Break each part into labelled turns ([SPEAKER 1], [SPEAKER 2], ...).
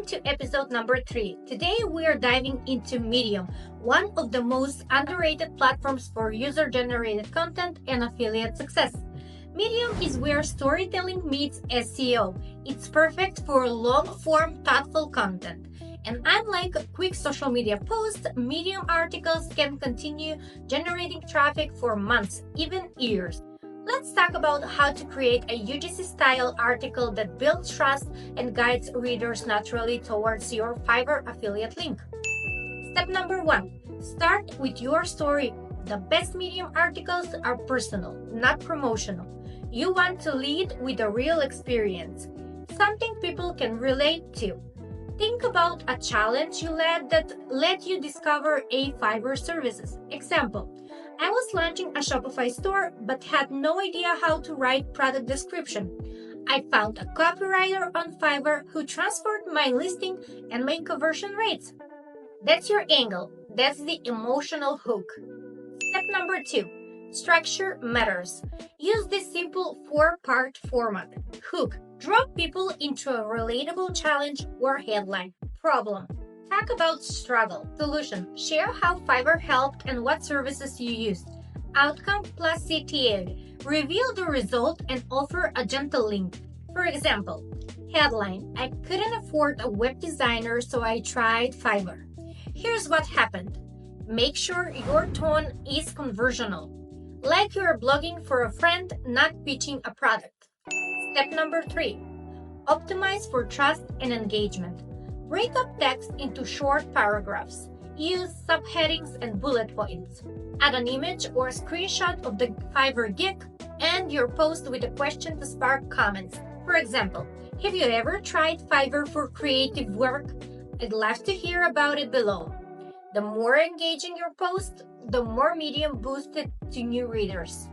[SPEAKER 1] to episode number 3. Today we are diving into Medium, one of the most underrated platforms for user-generated content and affiliate success. Medium is where storytelling meets SEO. It's perfect for long-form, thoughtful content. And unlike quick social media posts, Medium articles can continue generating traffic for months, even years. Let's talk about how to create a UGC-style article that builds trust and guides readers naturally towards your Fiverr affiliate link. Step number 1. Start with your story. The best Medium articles are personal, not promotional. You want to lead with a real experience, something people can relate to. Think about a challenge you led that let you discover a Fiverr services. Example, I was launching a Shopify store but had no idea how to write product description. I found a copywriter on Fiverr who transformed my listing and my conversion rates. That's your angle. That's the emotional hook. Step number 2. Structure matters. Use this simple 4-part format. Hook. Draw people into a relatable challenge or headline. Problem. Talk about struggle. Solution. Share how Fiverr helped and what services you used. Outcome plus CTA. Reveal the result and offer a gentle link. For example, headline. I couldn't afford a web designer, so I tried Fiverr. Here's what happened. Make sure your tone is conversational. Like you're blogging for a friend, not pitching a product. Step number 3. Optimize for trust and engagement. Break up text into short paragraphs. Use subheadings and bullet points. Add an image or screenshot of the Fiverr gig and your post with a question to spark comments. For example, have you ever tried Fiverr for creative work? I'd love to hear about it below. The more engaging your post, the more Medium boosts it to new readers.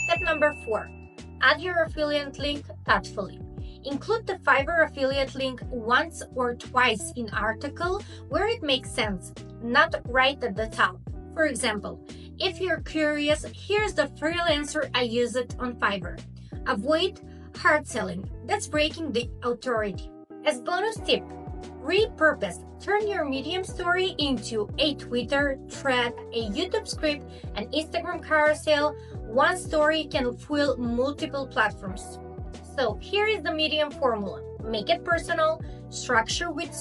[SPEAKER 1] Step number 4. Add your affiliate link thoughtfully. Include the Fiverr affiliate link once or twice in article where it makes sense, not right at the top. For example, if you're curious, here's the freelancer I use it on Fiverr. Avoid hard selling. That's breaking the authority. As bonus tip, repurpose. Turn your Medium story into a Twitter thread, a YouTube script, an Instagram carousel. One story can fuel multiple platforms. So here is the Medium formula. Make it personal, structure with